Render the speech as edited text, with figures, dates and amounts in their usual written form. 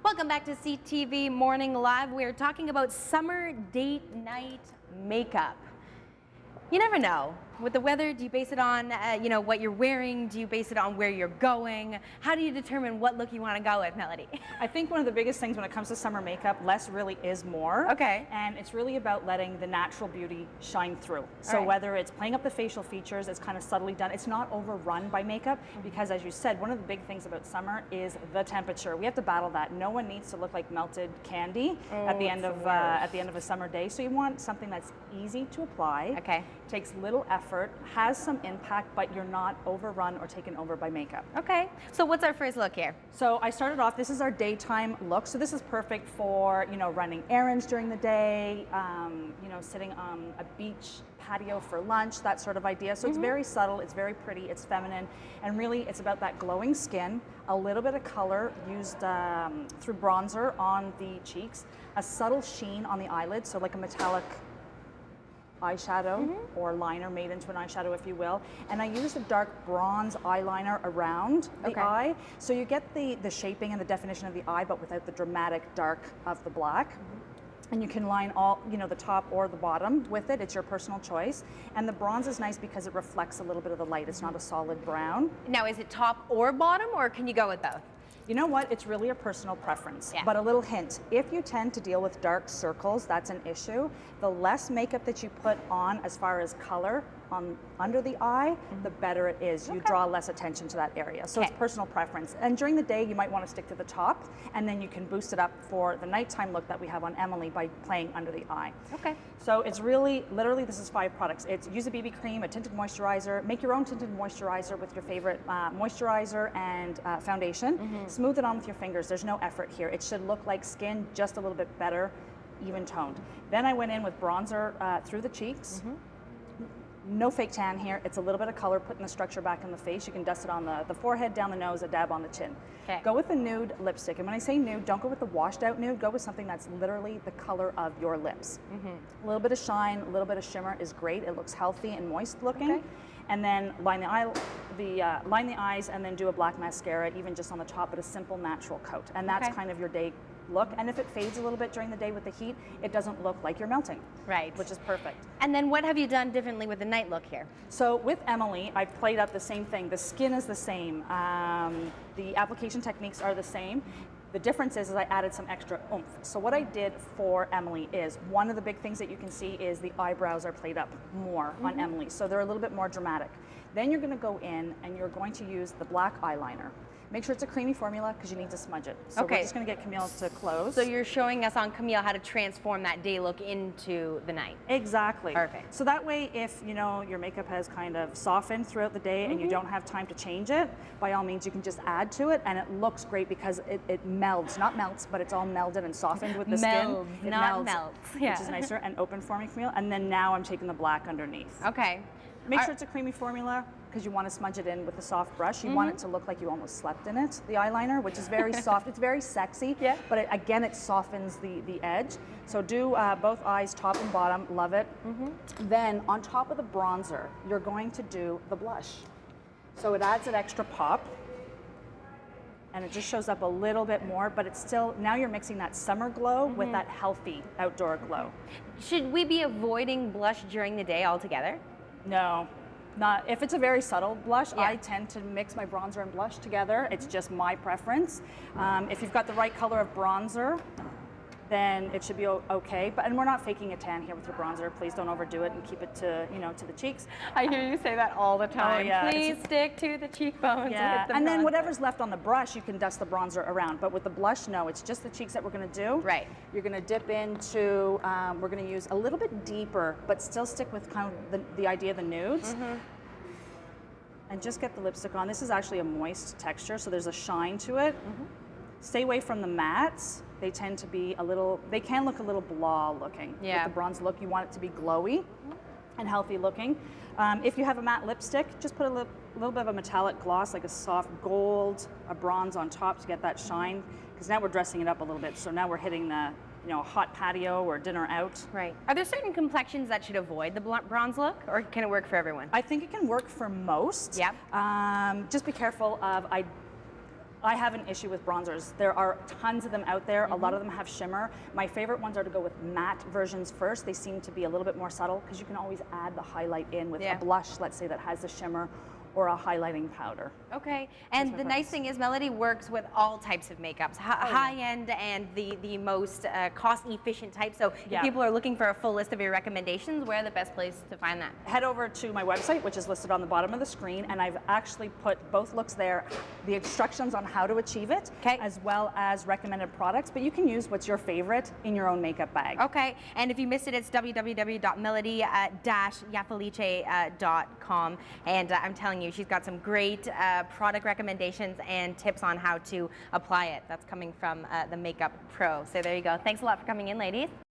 Welcome back to CTV Morning Live. We're talking about summer date night makeup. You never know. With the weather, do you base it on what you're wearing? Do you base it on where you're going? How do you determine what look you want to go with, Melody? I think one of the biggest things when it comes to summer makeup, less really is more. Okay. And it's really about letting the natural beauty shine through. So right. Whether it's playing up the facial features, it's kind of subtly done. It's not overrun by makeup because, as you said, one of the big things about summer is the temperature. We have to battle that. No one needs to look like melted candy at the end of a summer day. So you want something that's easy to apply. Okay. Takes little effort, has some impact, but you're not overrun or taken over by makeup. Okay. So what's our first look here? So I started off, this is our daytime look. So this is perfect for, running errands during the day, sitting on a beach patio for lunch, that sort of idea. So it's very subtle, it's very pretty, it's feminine, and really it's about that glowing skin, a little bit of color used through bronzer on the cheeks, a subtle sheen on the eyelids, so like a metallic eyeshadow or liner made into an eyeshadow, if you will. And I use a dark bronze eyeliner around the eye. So you get the shaping and the definition of the eye, but without the dramatic dark of the black. And you can line all, the top or the bottom with it. It's your personal choice. And the bronze is nice because it reflects a little bit of the light. It's not a solid brown. Now, is it top or bottom, or can you go with both? You know what? It's really a personal preference. Yeah. But a little hint, if you tend to deal with dark circles, that's an issue. The less makeup that you put on as far as color on under the eye, the better it is. You draw less attention to that area. So it's personal preference. And during the day, you might want to stick to the top, and then you can boost it up for the nighttime look that we have on Emily by playing under the eye. Okay. So it's really, literally, this is 5 products. It's use a BB cream, a tinted moisturizer, make your own tinted moisturizer with your favorite moisturizer and foundation. Smooth it on with your fingers. There's no effort here. It should look like skin, just a little bit better, even toned. Then I went in with bronzer through the cheeks. No fake tan here. It's a little bit of color, putting the structure back in the face. You can dust it on the forehead, down the nose, a dab on the chin. Okay. Go with a nude lipstick. And when I say nude, don't go with the washed out nude. Go with something that's literally the color of your lips. A little bit of shine, a little bit of shimmer is great. It looks healthy and moist looking. Okay. And then line the eyes, and then do a black mascara, even just on the top, but a simple natural coat. And that's kind of your day look. And if it fades a little bit during the day with the heat, it doesn't look like you're melting. Right. Which is perfect. And then what have you done differently with the night look here? So with Emily, I've played up the same thing. The skin is the same. The application techniques are the same. The difference is I added some extra oomph. So what I did for Emily is, one of the big things that you can see is the eyebrows are played up more on Emily. So they're a little bit more dramatic. Then you're gonna go in and you're going to use the black eyeliner. Make sure it's a creamy formula because you need to smudge it. So we're just gonna get Camille to close. So you're showing us on Camille how to transform that day look into the night. Exactly. Perfect. So that way, if your makeup has kind of softened throughout the day and you don't have time to change it, by all means you can just add to it, and it looks great because it melds, not melts, but it's all melded and softened with the skin. It not melts. Yeah. Which is nicer and open for me, Camille. And then now I'm taking the black underneath. Okay. Make sure it's a creamy formula because you want to smudge it in with a soft brush. You want it to look like you almost slept in it, the eyeliner, which is very soft. It's very sexy, but again, it softens the edge. So do both eyes, top and bottom, love it. Then on top of the bronzer, you're going to do the blush. So it adds an extra pop, and it just shows up a little bit more, but it's still, now you're mixing that summer glow with that healthy outdoor glow. Should we be avoiding blush during the day altogether? No, not if it's a very subtle blush. I tend to mix my bronzer and blush together. It's just my preference. If you've got the right color of bronzer, then it should be okay. And we're not faking a tan here with your bronzer. Please don't overdo it and keep it to to the cheeks. I hear you say that all the time. Oh, yeah. Please stick to the cheekbones. Yeah, with the and then bronzer. whatever's left on the brush, you can dust the bronzer around. But with the blush, no, it's just the cheeks that we're gonna do. Right. You're gonna dip into, we're gonna use a little bit deeper, but still stick with kind of the idea of the nudes. And just get the lipstick on. This is actually a moist texture, so there's a shine to it. Stay away from the mattes. They tend to be they can look a little blah looking. Yeah. With the bronze look, you want it to be glowy and healthy looking. If you have a matte lipstick, just put a little bit of a metallic gloss, like a soft gold, a bronze on top to get that shine, because now we're dressing it up a little bit. So now we're hitting the hot patio or dinner out. Right. Are there certain complexions that should avoid the bronze look, or can it work for everyone? I think it can work for most. Yep. Just be careful of, I have an issue with bronzers. There are tons of them out there. A lot of them have shimmer. My favorite ones are to go with matte versions first. They seem to be a little bit more subtle because you can always add the highlight in with a blush, let's say, that has a shimmer or a highlighting powder. Okay, and the nice thing is Melody works with all types of makeups, high-end and the most cost-efficient type. So if people are looking for a full list of your recommendations, where are the best place to find that? Head over to my website, which is listed on the bottom of the screen, and I've actually put both looks there, the instructions on how to achieve it, as well as recommended products, but you can use what's your favorite in your own makeup bag. Okay, and if you missed it, it's www.melody-yafalice.com, and I'm telling you, she's got some great product recommendations and tips on how to apply it. That's coming from the Makeup Pro. So there you go. Thanks a lot for coming in, ladies.